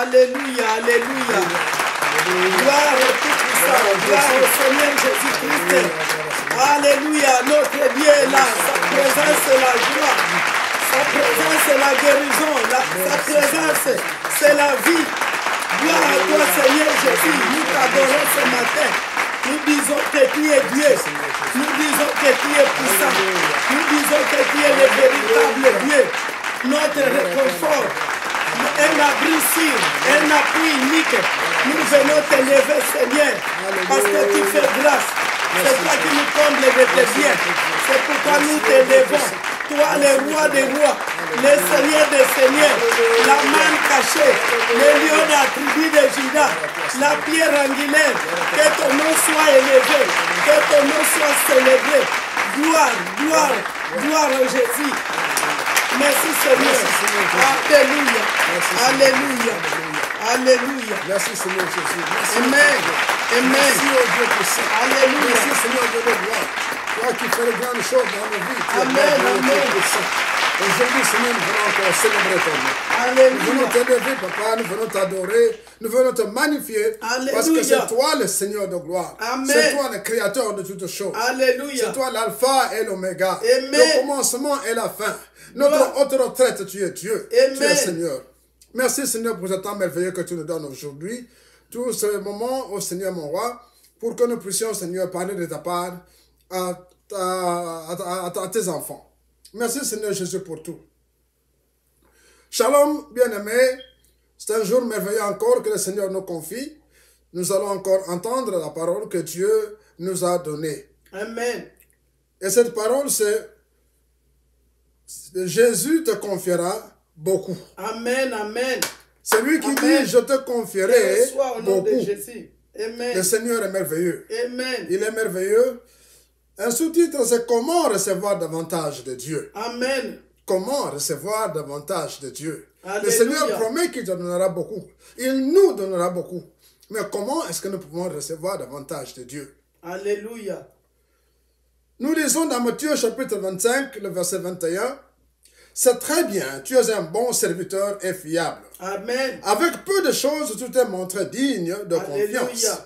Alléluia, alléluia. Gloire au Tout-Puissant, gloire au Seigneur Jésus-Christ. Alléluia, notre Dieu est là. Sa présence c'est la joie. Sa présence c'est la guérison. Sa présence c'est la vie. Gloire à toi Seigneur Jésus. Nous t'adorons ce matin. Nous disons que tu es Dieu. Nous disons que tu es puissant. Nous disons que tu es le véritable Dieu. Notre réconfort. Un abri sûr, un appui unique. Nous venons t'élever, Seigneur, parce que tu fais grâce. C'est toi qui nous combles de tes biens. C'est pourquoi nous t'élevons. Toi, le roi des rois, le Seigneur des seigneurs, la manne cachée, le lion de la tribu de Juda, la pierre angulaire. Que ton nom soit élevé, que ton nom soit célébré. Gloire, gloire, gloire à Jésus. Merci Seigneur. Alléluia. Alléluia. Alléluia. Merci Seigneur Jésus. Merci. Amen. Amen. Merci au Dieu puissant. Alléluia. Merci Seigneur de nos gloires. Toi qui fais de grandes choses dans nos vies. Amen. Amen. Aujourd'hui Seigneur, nous venons encore célébrer ton nom. Alléluia. Nous venons t'élever Papa, nous venons t'adorer, nous venons te magnifier. Alléluia. Parce que c'est toi le Seigneur de gloire. Amen. C'est toi le créateur de toutes choses. Alléluia. C'est toi l'alpha et l'oméga. Amen. Le commencement et la fin. Notre haute retraite, tu es Dieu. Amen. Tu es Seigneur. Merci Seigneur pour ce temps merveilleux que tu nous donnes aujourd'hui. Tout ce moment, au Seigneur mon roi, pour que nous puissions, Seigneur, parler de ta part à tes enfants. Merci Seigneur Jésus pour tout. Shalom, bien-aimés. C'est un jour merveilleux encore que le Seigneur nous confie. Nous allons encore entendre la parole que Dieu nous a donnée. Amen. Et cette parole, c'est Jésus te confiera beaucoup. Amen, amen. C'est lui qui Amen. dit, je te confierai Sois au nom de beaucoup. Jésus. Amen. Le Seigneur est merveilleux. Amen. Il est merveilleux. Un sous-titre, c'est comment recevoir davantage de Dieu. Amen. Comment recevoir davantage de Dieu. Alléluia. Le Seigneur promet qu'il te donnera beaucoup. Il nous donnera beaucoup. Mais comment est-ce que nous pouvons recevoir davantage de Dieu? Alléluia. Nous lisons dans Matthieu chapitre 25, le verset 21. C'est très bien, tu es un bon serviteur et fiable. Amen. Avec peu de choses, tu t'es montré digne de Alléluia. confiance.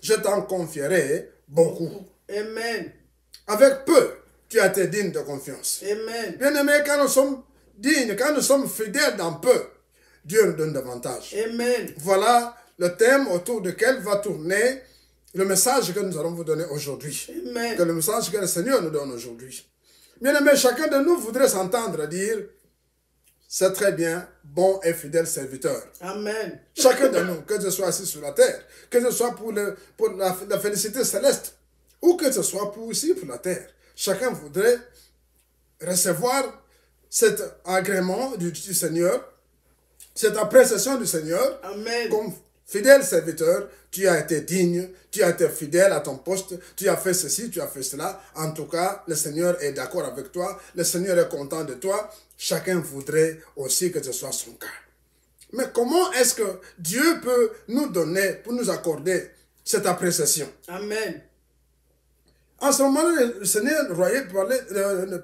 Je t'en confierai beaucoup. Amen. Avec peu, tu as été digne de confiance. Amen. Bien-aimés, quand nous sommes dignes, quand nous sommes fidèles dans peu, Dieu nous donne davantage. Amen. Voilà le thème autour duquel va tourner le message que nous allons vous donner aujourd'hui. Amen. Que le message que le Seigneur nous donne aujourd'hui. Bien-aimés, chacun de nous voudrait s'entendre dire, c'est très bien, bon et fidèle serviteur. Amen. Chacun de nous, que ce soit assis sur la terre, que ce soit pour la félicité céleste, ou que ce soit pour ici, pour la terre. Chacun voudrait recevoir cet agrément du Seigneur, cette appréciation du Seigneur. Amen. Comme fidèle serviteur, tu as été digne, tu as été fidèle à ton poste, tu as fait ceci, tu as fait cela. En tout cas, le Seigneur est d'accord avec toi, le Seigneur est content de toi. Chacun voudrait aussi que ce soit son cas. Mais comment est-ce que Dieu peut nous donner, pour nous accorder cette appréciation? Amen. En ce moment, le Seigneur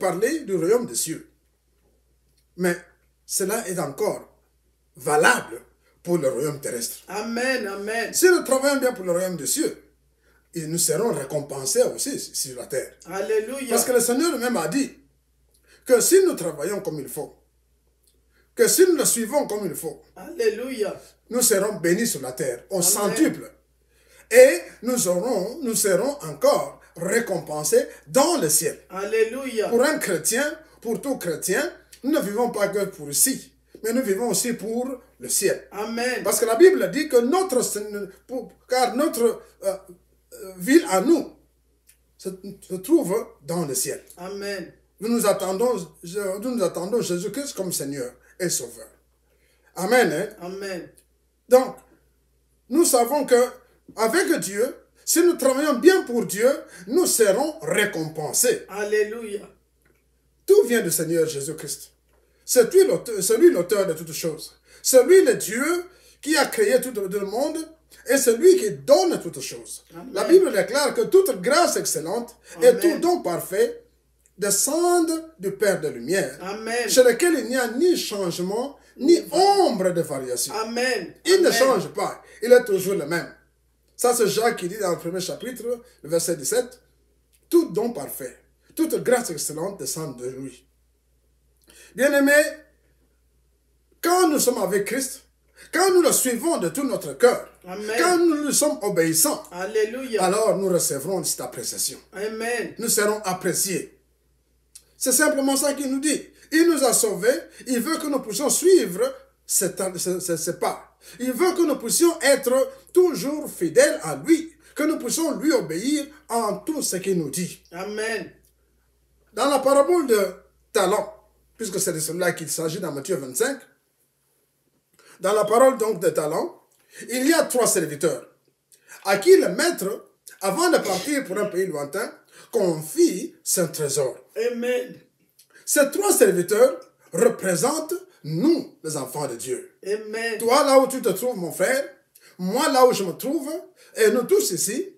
parlait du royaume des cieux. Mais cela est encore valable pour le royaume terrestre. Amen. Amen. Si nous travaillons bien pour le royaume des cieux, nous serons récompensés aussi sur la terre. Alléluia. Parce que le Seigneur lui-même a dit que si nous travaillons comme il faut, que si nous le suivons comme il faut, Alléluia. nous serons bénis sur la terre, au Amen. centuple. Et nous serons encore récompensés dans le ciel. Alléluia. Pour un chrétien, pour tout chrétien, nous ne vivons pas que pour ici, mais nous vivons aussi pour le ciel. Amen. Parce que la Bible dit que notre ville à nous se trouve dans le ciel. Amen. Nous attendons Jésus-Christ comme Seigneur et Sauveur. Amen. Hein? Amen. Donc, nous savons que avec Dieu, si nous travaillons bien pour Dieu, nous serons récompensés. Alléluia. Tout vient du Seigneur Jésus-Christ. C'est lui l'auteur de toutes choses. C'est lui le Dieu qui a créé tout le monde et c'est lui qui donne toutes choses. Amen. La Bible déclare que toute grâce excellente Amen. et tout don parfait descendent du Père de lumière, Amen. chez lequel il n'y a ni changement, ni ombre de variation. Amen. Il ne Amen. change pas, il est toujours le même. Ça, c'est Jacques qui dit dans le premier chapitre, le verset 17, « Tout don parfait, toute grâce excellente descend de lui. » Bien-aimés, quand nous sommes avec Christ, quand nous le suivons de tout notre cœur, Amen. quand nous lui sommes obéissants, Alléluia. alors nous recevrons cette appréciation. Amen. Nous serons appréciés. C'est simplement ça qu'il nous dit. Il nous a sauvés, il veut que nous puissions suivre ses pas. Il veut que nous puissions être toujours fidèles à lui, que nous puissions lui obéir en tout ce qu'il nous dit. Amen. Dans la parabole de talent, puisque c'est de cela qu'il s'agit dans Matthieu 25, dans la parole donc de talent, il y a 3 serviteurs à qui le maître, avant de partir pour un pays lointain, confie son trésor. Amen. Ces 3 serviteurs représentent nous, les enfants de Dieu. Amen. Toi, là où tu te trouves, mon frère, moi, là où je me trouve, et nous tous ici,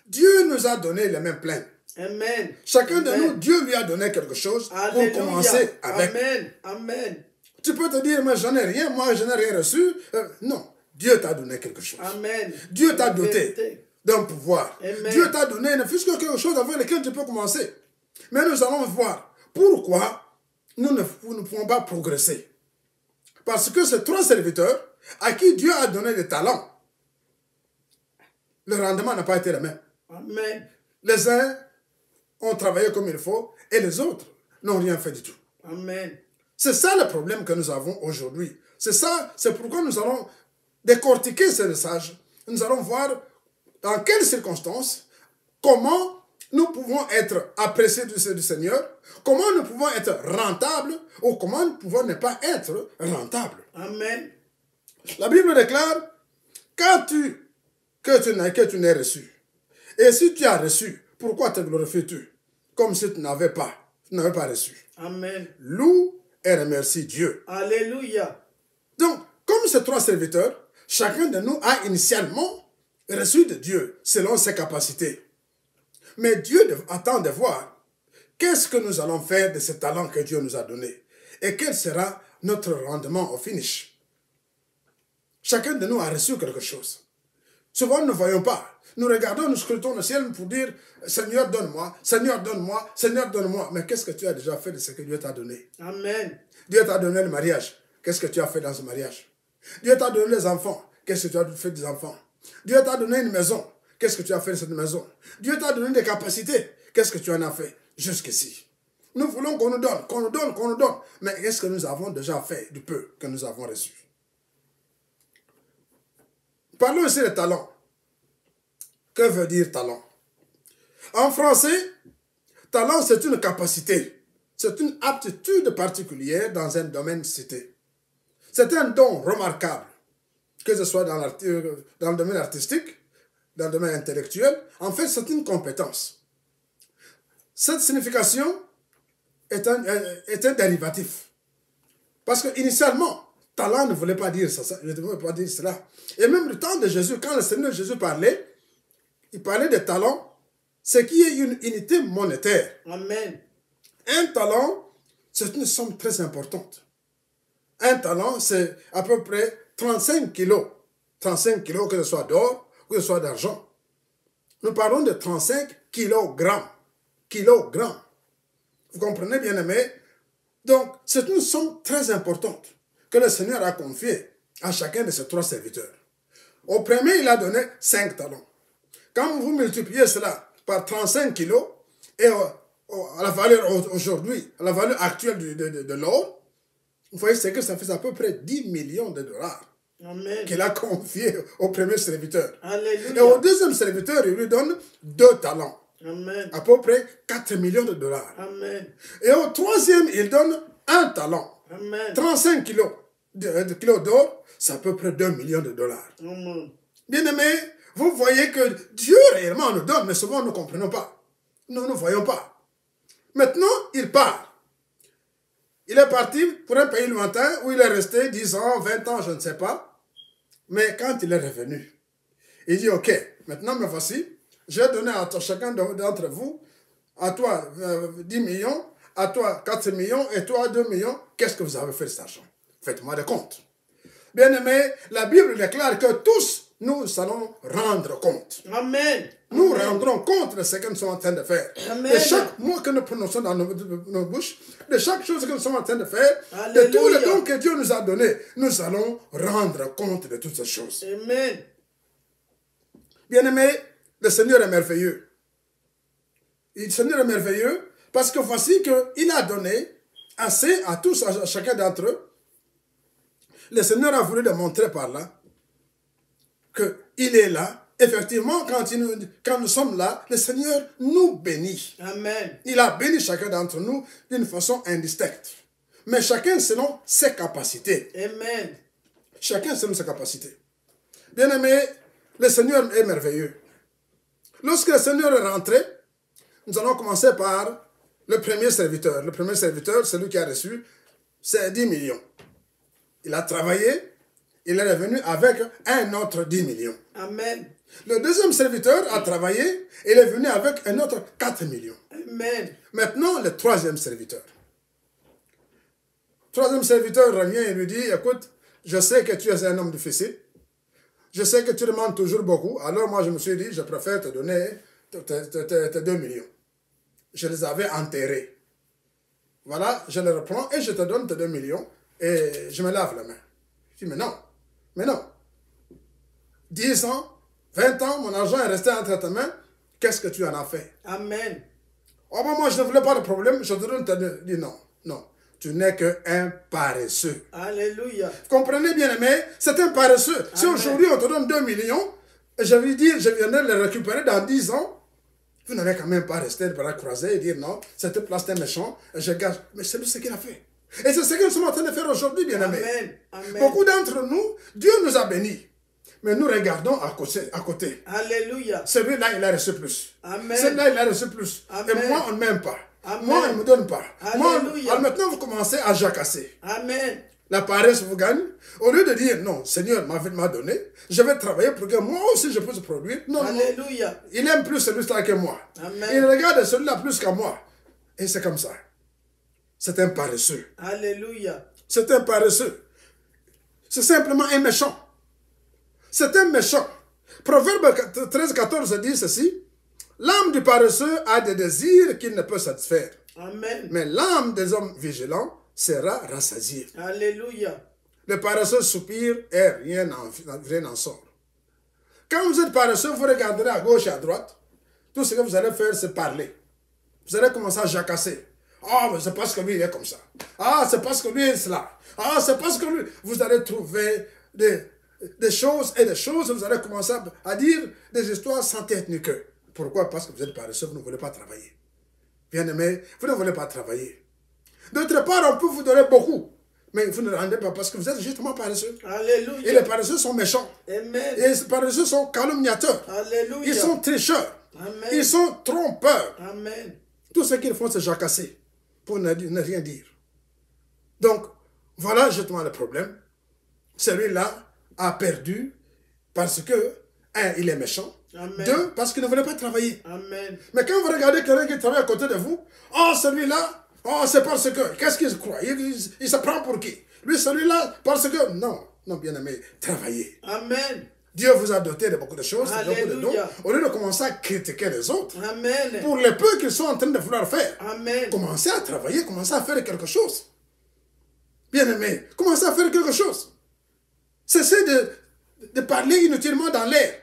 Dieu nous a donné les mains pleines. Amen. Chacun de Amen. nous, Dieu lui a donné quelque chose Alléluia. pour commencer avec. Amen. Amen. Tu peux te dire, mais j'en ai rien, moi je n'ai rien reçu. Non, Dieu t'a donné quelque chose. Amen. Dieu t'a La doté vérité. d'un pouvoir. Amen. Dieu t'a donné ne fût-ce que quelque chose avec lequel tu peux commencer. Mais nous allons voir pourquoi nous ne pouvons pas progresser. Parce que ces 3 serviteurs à qui Dieu a donné des talents, le rendement n'a pas été le même. Amen. Les uns ont travaillé comme il faut et les autres n'ont rien fait du tout. Amen. C'est ça le problème que nous avons aujourd'hui. C'est ça, c'est pourquoi nous allons décortiquer ce message. Nous allons voir dans quelles circonstances, comment nous pouvons être appréciés du Seigneur, comment nous pouvons être rentables ou comment nous pouvons ne pas être rentables. Amen. La Bible déclare, que tu n'aies reçu. Et si tu as reçu, pourquoi te glorifies-tu? Comme si tu n'avais pas reçu. Amen. Loue et remercie Dieu. Alléluia. Donc, comme ces 3 serviteurs, chacun de nous a initialement reçu de Dieu selon ses capacités. Mais Dieu attend de voir qu'est-ce que nous allons faire de ces talents que Dieu nous a donnés et quel sera notre rendement au finish. Chacun de nous a reçu quelque chose. Souvent, nous ne voyons pas. Nous regardons, nous scrutons le ciel pour dire « Seigneur, donne-moi, Seigneur, donne-moi, Seigneur, donne-moi ». Mais qu'est-ce que tu as déjà fait de ce que Dieu t'a donné? Amen. Dieu t'a donné le mariage. Qu'est-ce que tu as fait dans ce mariage? Dieu t'a donné les enfants. Qu'est-ce que tu as fait des enfants? Dieu t'a donné une maison. Qu'est-ce que tu as fait de cette maison? Dieu t'a donné des capacités. Qu'est-ce que tu en as fait jusqu'ici? Nous voulons qu'on nous donne, qu'on nous donne, qu'on nous donne. Mais qu'est-ce que nous avons déjà fait du peu que nous avons reçu? Parlons ici des talents. Que veut dire talent? En français, talent, c'est une capacité. C'est une aptitude particulière dans un domaine cité. C'est un don remarquable, que ce soit dans le domaine artistique, dans le domaine intellectuel. En fait, c'est une compétence. Cette signification est un dérivatif. Parce que initialement, talent ne voulait pas dire ça, ne voulait pas dire cela. Et même le temps de Jésus, quand le Seigneur Jésus parlait, il parlait de talent, ce qui est une unité monétaire. Amen. Un talent, c'est une somme très importante. Un talent, c'est à peu près 35 kilos. 35 kilos, que ce soit d'or, que ce soit d'argent. Nous parlons de 35 kilogrammes. Kilogrammes. Vous comprenez, bien aimé? Donc, c'est une somme très importante que le Seigneur a confiée à chacun de ses 3 serviteurs. Au premier, il a donné 5 talents. Quand vous multipliez cela par 35 kilos, et à la valeur aujourd'hui, à la valeur actuelle de l'or, vous voyez ce que ça fait à peu près 10 millions de dollars qu'il a confié au premier serviteur. Alléluia. Et au deuxième serviteur, il lui donne 2 talents. Amen. À peu près 4 millions de dollars. Amen. Et au troisième, il donne 1 talent. Amen. 35 kilos kilos d'or, c'est à peu près 2 millions de dollars. Amen. Bien aimé, vous voyez que Dieu réellement nous donne, mais souvent nous ne comprenons pas. Nous ne voyons pas. Maintenant, il part. Il est parti pour un pays lointain où il est resté 10 ans, 20 ans, je ne sais pas. Mais quand il est revenu, il dit, ok, maintenant me voici, j'ai donné à chacun d'entre vous à toi 10 millions, à toi 4 millions, et toi 2 millions. Qu'est-ce que vous avez fait de cet argent? Faites-moi des comptes. Bien-aimés, la Bible déclare que tous, nous allons rendre compte. Amen. Nous rendrons compte de ce que nous sommes en train de faire. Amen. De chaque mot que nous prononçons dans nos bouches, de chaque chose que nous sommes en train de faire, Alléluia. de tous les dons que Dieu nous a donnés, nous allons rendre compte de toutes ces choses. Amen. Bien-aimés, le Seigneur est merveilleux. Le Seigneur est merveilleux parce que voici qu'il a donné assez à tous, à chacun d'entre eux. Le Seigneur a voulu le montrer par là qu'il est là. Effectivement, quand nous sommes là, le Seigneur nous bénit. Amen. Il a béni chacun d'entre nous d'une façon indistincte. Mais chacun selon ses capacités. Amen. Chacun selon ses capacités. Bien-aimés, le Seigneur est merveilleux. Lorsque le Seigneur est rentré, nous allons commencer par le premier serviteur. Le premier serviteur, celui qui a reçu, c'est 10 millions. Il a travaillé, il est revenu avec un autre 10 millions. Amen. Le deuxième serviteur a travaillé, il est venu avec un autre 4 millions. Amen. Maintenant, le troisième serviteur. Le troisième serviteur revient et lui dit, écoute, je sais que tu es un homme difficile, je sais que tu demandes toujours beaucoup, alors moi je me suis dit, je préfère te donner tes 2 millions. Je les avais enterrés. Voilà, je les reprends et je te donne tes 2 millions et je me lave la main. Je dis, mais non. 10 ans, 20 ans, mon argent est resté entre tes mains, qu'est-ce que tu en as fait? Amen. Oh, ben moi je ne voulais pas de problème, je te donne tes 2. Il dit non, tu n'es qu'un paresseux. Alléluia. Vous comprenez bien aimé, c'est un paresseux. Amen. Si aujourd'hui on te donne 2 millions, et je vais dire, je viendrai les récupérer dans 10 ans, vous n'allez quand même pas rester les bras croisés et dire non, cette place est méchant, je gage. Mais c'est ce qu'il a fait. Et c'est ce que nous sommes en train de faire aujourd'hui, bien aimé. Amen. Beaucoup d'entre nous, Dieu nous a bénis. Mais nous regardons à côté. Alléluia. Celui-là, il a reçu plus. Amen. Celui-là, il a reçu plus. Amen. Et moi, on ne m'aime pas. Amen. Moi, on ne me donne pas. Alléluia. Moi, maintenant, vous commencez à jacasser. Amen. La paresse vous gagne. Au lieu de dire, non, Seigneur m'a donné, je vais travailler pour que moi aussi je puisse produire. Non, Alléluia. Non. Il aime plus celui-là que moi. Amen. Il regarde celui-là plus que moi. Et c'est comme ça. C'est un paresseux. Alléluia. C'est un paresseux. C'est simplement un méchant. C'est un méchant. Proverbe 13, 14 dit ceci. L'âme du paresseux a des désirs qu'il ne peut satisfaire. Amen. Mais l'âme des hommes vigilants sera rassasiée. Alléluia. Le paresseux soupire et rien n'en sort. Quand vous êtes paresseux, vous regarderez à gauche et à droite. Tout ce que vous allez faire, c'est parler. Vous allez commencer à jacasser. Ah, mais c'est parce que lui, il est comme ça. Ah, c'est parce que lui, il est cela. Ah, c'est parce que lui... Vous allez trouver des choses et des choses. Vous allez commencer à dire des histoires sans tête ni queue. Pourquoi? Parce que vous êtes paresseux, vous ne voulez pas travailler. Bien-aimés, vous ne voulez pas travailler. D'autre part, on peut vous donner beaucoup. Mais vous ne le rendez pas parce que vous êtes justement paresseux. Alléluia. Et les paresseux sont méchants. Amen. Et les paresseux sont calomniateurs. Alléluia. Ils sont tricheurs. Amen. Ils sont trompeurs. Amen. Tout ce qu'ils font, c'est jacasser pour ne rien dire. Donc, voilà justement le problème. Celui-là a perdu parce que, un, il est méchant. Amen. Deux, parce qu'il ne voulait pas travailler. Amen. Mais quand vous regardez quelqu'un qui travaille à côté de vous, oh, celui-là, oh, c'est parce que, qu'est-ce qu'il croit? Il se prend pour qui? Lui, celui-là, parce que, non, bien-aimé, travaillez. Amen. Dieu vous a doté de beaucoup de choses, de beaucoup de dons. Alléluia. Au lieu de commencer à critiquer les autres, Amen. pour les peu qu'ils sont en train de vouloir faire, Amen. commencez à travailler, commencez à faire quelque chose. Bien-aimé, commencez à faire quelque chose. Cessez de parler inutilement dans l'air.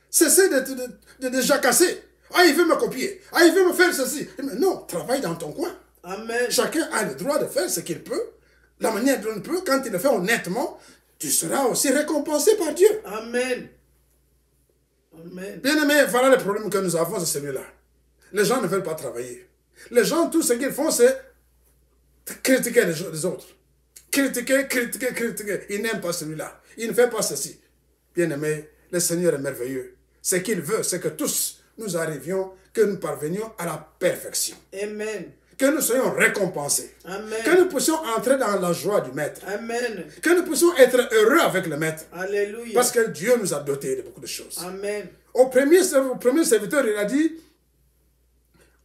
Cessez de jacasser. Ah, il veut me copier. Ah, il veut me faire ceci. Mais non, travaille dans ton coin. Amen. Chacun a le droit de faire ce qu'il peut. La manière dont il peut, quand il le fait honnêtement, tu seras aussi récompensé par Dieu. Amen. Amen. Bien-aimé, voilà le problème que nous avons, c'est celui-là. Les gens ne veulent pas travailler. Les gens, tout ce qu'ils font, c'est critiquer les autres. Critiquer. Ils n'aiment pas celui-là. Il ne fait pas ceci. Bien-aimé, le Seigneur est merveilleux. Ce qu'il veut, c'est que tous nous arrivions, que nous parvenions à la perfection. Amen. Que nous soyons récompensés. Amen. Que nous puissions entrer dans la joie du Maître. Amen. Que nous puissions être heureux avec le Maître. Alléluia. Parce que Dieu nous a dotés de beaucoup de choses. Amen. Au premier serviteur, il a dit,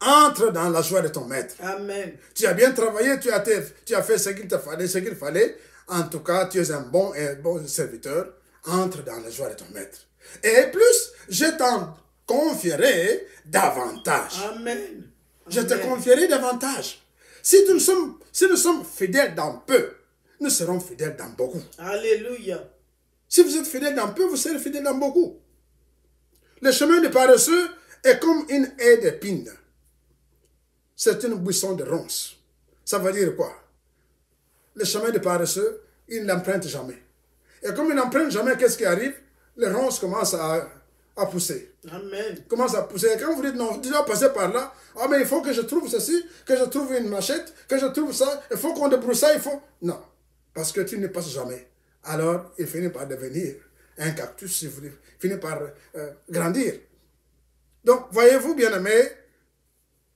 Entre dans la joie de ton maître. Amen. Tu as bien travaillé, tu as fait ce qu'il te fallait, ce qu'il fallait. En tout cas, tu es un bon serviteur. Entre dans la joie de ton maître. Et plus, je t'en confierai davantage. Amen. Je te confierai davantage. Si nous sommes fidèles dans peu, nous serons fidèles dans beaucoup. Alléluia. Si vous êtes fidèles dans peu, vous serez fidèles dans beaucoup. Le chemin du paresseux est comme une haie d'épines. C'est une buisson de ronces. Ça veut dire quoi? Le chemin du paresseux, il n'emprunte jamais. Et comme il n'emprunte jamais, qu'est-ce qui arrive? Les ronces commencent à pousser. Amen. Commence à pousser. Et quand vous dites non, tu dois passer par là, ah mais il faut que je trouve ceci, que je trouve une machette, que je trouve ça, il faut qu'on débrouille ça, il faut... Non, parce que tu ne passes jamais. Alors, il finit par devenir un cactus, il finit par grandir. Donc, voyez-vous, bien-aimés,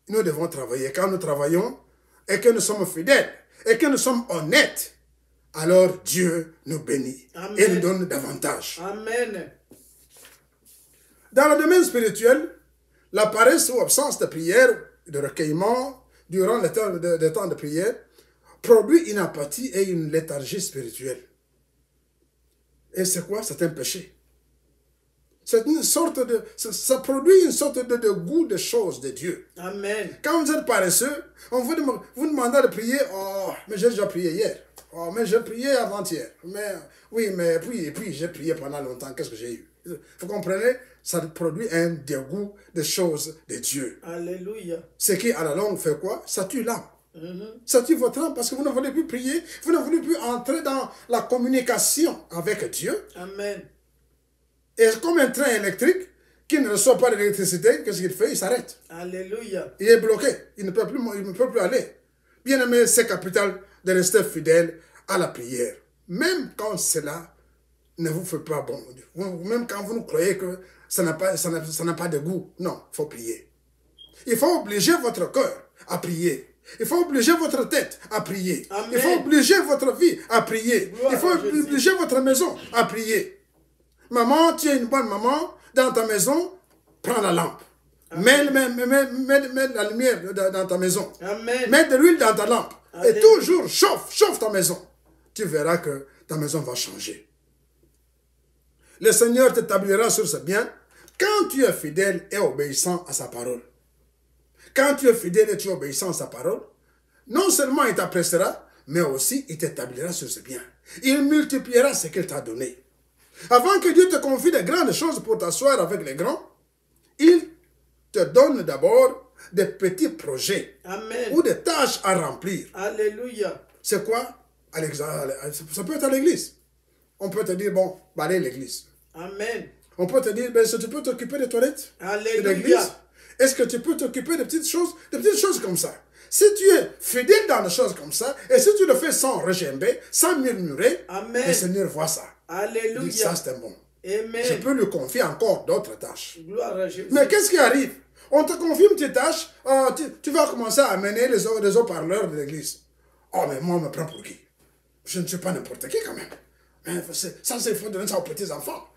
nous devons travailler. Quand nous travaillons et que nous sommes fidèles et que nous sommes honnêtes, alors Dieu nous bénit. Amen. Et nous donne davantage. Amen. Dans le domaine spirituel, la paresse ou absence de prière, de recueillement, durant le temps de prière, produit une apathie et une léthargie spirituelle. Et c'est quoi? C'est un péché. C'est une sorte de... Ça produit une sorte de goût des choses de Dieu. Amen. Quand vous êtes paresseux, on vous demande de prier. Oh, mais j'ai déjà prié hier. Oh, mais j'ai prié avant-hier. Mais oui, mais puis j'ai prié pendant longtemps. Qu'est-ce que j'ai eu? Vous comprenez? Ça produit un dégoût des choses de Dieu. Alléluia. Ce qui, à la longue, fait quoi? Ça tue l'âme. Ça tue votre âme parce que vous ne voulez plus prier. Vous ne voulez plus entrer dans la communication avec Dieu. Amen. Et comme un train électrique qui ne reçoit pas d'électricité, qu'est-ce qu'il fait? Il s'arrête. Alléluia. Il est bloqué. Il ne peut plus aller. Bien aimé, c'est capital de rester fidèle à la prière. Même quand cela ne vous fait pas bon. Même quand vous croyez que ça n'a pas de goût. Non, il faut prier. Il faut obliger votre cœur à prier. Il faut obliger votre tête à prier. Amen. Il faut obliger votre vie à prier. Gloire il faut obliger votre maison à prier. Maman, tu es une bonne maman, dans ta maison, prends la lampe. Mets la lumière dans ta maison. Amen. Mets de l'huile dans ta lampe. Amen. Et toujours chauffe ta maison. Tu verras que ta maison va changer. Le Seigneur t'établira sur ce bien quand tu es fidèle et obéissant à sa parole. Quand tu es fidèle et tu es obéissant à sa parole, non seulement il t'appréciera, mais aussi il t'établira sur ce bien. Il multipliera ce qu'il t'a donné. Avant que Dieu te confie de grandes choses pour t'asseoir avec les grands, il te donne d'abord des petits projets. Amen. Ou des tâches à remplir. Alléluia. C'est quoi? Ça peut être à l'église. On peut te dire, bon, balaye l'église. Amen. On peut te dire, ben, est-ce que tu peux t'occuper des toilettes de l'église? Est-ce que tu peux t'occuper de petites choses comme ça? Si tu es fidèle dans des choses comme ça, et si tu le fais sans regimber, sans murmurer, Amen. Le Seigneur voit ça. Alléluia. Il dit, ça c'est bon. Amen. Je peux lui confier encore d'autres tâches. Gloire à Jésus. Mais qu'est-ce qui arrive? On te confie une petite tâche, tu vas commencer à amener les haut-parleurs de l'église. Oh, mais moi, on me prend pour qui? Je ne suis pas n'importe qui quand même. Mais ça, c'est faut donner ça aux petits-enfants.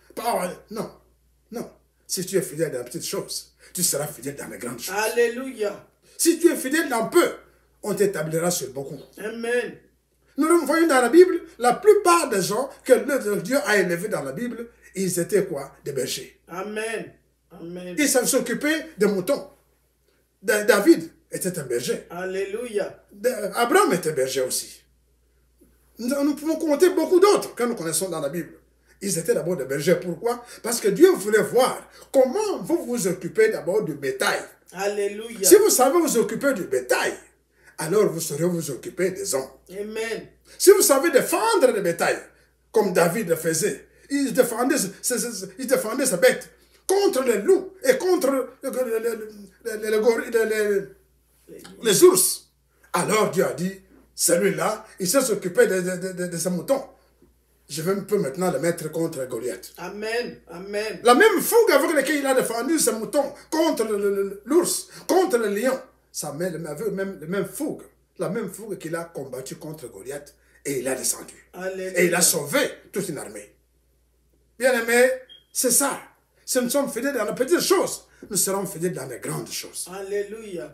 Non, non. Si tu es fidèle dans les petites choses, tu seras fidèle dans les grandes choses. Alléluia. Si tu es fidèle dans peu, on t'établira sur beaucoup. Amen. Nous voyons dans la Bible, la plupart des gens que Dieu a élevés dans la Bible, ils étaient quoi? Des bergers. Amen. Amen. Ils s'occupaient des moutons. David était un berger. Alléluia. Abraham était berger aussi. Nous pouvons compter beaucoup d'autres que nous connaissons dans la Bible. Ils étaient d'abord des bergers. Pourquoi? Parce que Dieu voulait voir comment vous vous occupez d'abord du bétail. Alléluia. Si vous savez vous occuper du bétail, alors vous saurez vous occuper des hommes. Amen. Si vous savez défendre le bétail, comme David le faisait, il défendait sa bête contre les loups et contre les ours. Alors Dieu a dit, celui-là, il sait s'occuper de ses moutons. Je peux maintenant le mettre contre Goliath. Amen. Amen. La même fougue avec laquelle il a défendu ses moutons contre l'ours, contre le lion, ça met la même fougue qu'il a combattu contre Goliath et il a descendu. Alléluia. Et il a sauvé toute une armée. Bien aimé, c'est ça. Si nous sommes fidèles dans les petites choses, nous serons fidèles dans les grandes choses. Alléluia.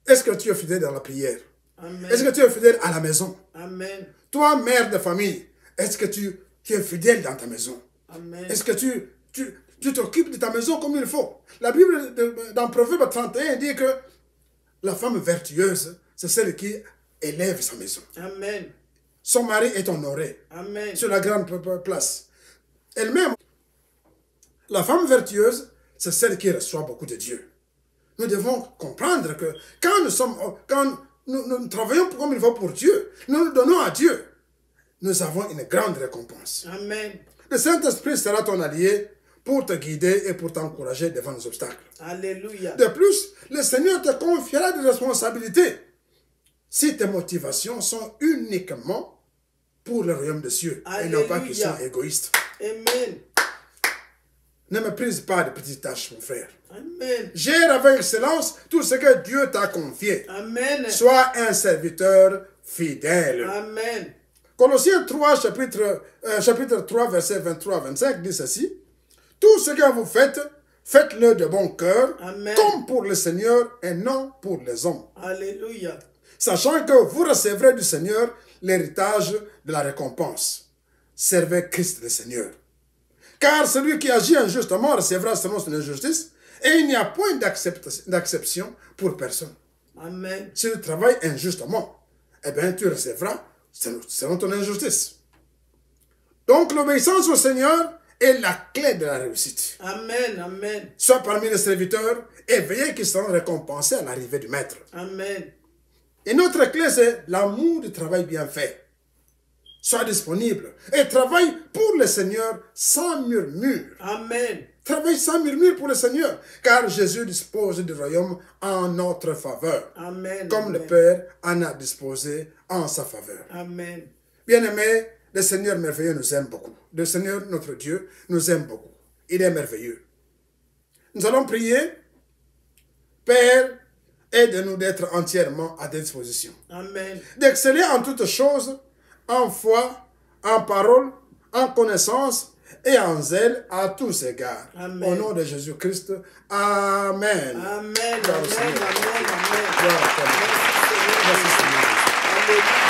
Est-ce que tu es fidèle dans la prière? Amen. Est-ce que tu es fidèle à la maison? Amen. Toi, mère de famille, est-ce que tu es fidèle dans ta maison? Amen. Est-ce que tu t'occupes de ta maison comme il faut? La Bible, dans Proverbe 31, dit que la femme vertueuse, c'est celle qui élève sa maison. Amen. Son mari est honoré. Amen. Sur la grande place. Elle-même, la femme vertueuse, c'est celle qui reçoit beaucoup de Dieu. Nous devons comprendre que quand nous travaillons comme il faut pour Dieu, nous nous donnons à Dieu, nous avons une grande récompense. Amen. Le Saint-Esprit sera ton allié pour te guider et pour t'encourager devant les obstacles. Alléluia. De plus, le Seigneur te confiera des responsabilités si tes motivations sont uniquement pour le royaume des cieux. Alléluia. Et non pas qu'ils sont égoïstes. Amen. Ne méprise pas de petites tâches, mon frère. Amen. Gère avec excellence tout ce que Dieu t'a confié. Amen. Sois un serviteur fidèle. Amen. Colossiens 3, chapitre 3, verset 23 à 25 dit ceci. Tout ce que vous faites, faites-le de bon cœur, Amen. comme pour le Seigneur et non pour les hommes. Alléluia. Sachant que vous recevrez du Seigneur l'héritage de la récompense. Servez Christ le Seigneur. Car celui qui agit injustement recevra selon son injustice, et il n'y a point d'acception pour personne. Amen. Si tu travailles injustement, eh bien tu recevras selon ton injustice. Donc l'obéissance au Seigneur est la clé de la réussite. Amen. Amen. Sois parmi les serviteurs et veillez qu'ils seront récompensés à l'arrivée du Maître. Amen. Et notre clé, c'est l'amour du travail bien fait. Sois disponible et travaille pour le Seigneur sans murmure. Amen. Travaille sans murmure pour le Seigneur, car Jésus dispose du royaume en notre faveur. Amen. Comme Amen. le Père en a disposé en sa faveur. Amen. Bien-aimés, le Seigneur merveilleux nous aime beaucoup. Le Seigneur, notre Dieu, nous aime beaucoup. Il est merveilleux. Nous allons prier. Père, aide-nous d'être entièrement à disposition. Amen. D'exceller en toutes choses, en foi, en parole, en connaissance et en zèle à tous égards. Amen. Au nom de Jésus-Christ. Amen. Amen. Gloire au Amen. Seigneur. Amen. Amen. Gloire à toi. Merci, Seigneur. Merci, Seigneur. Alléluia.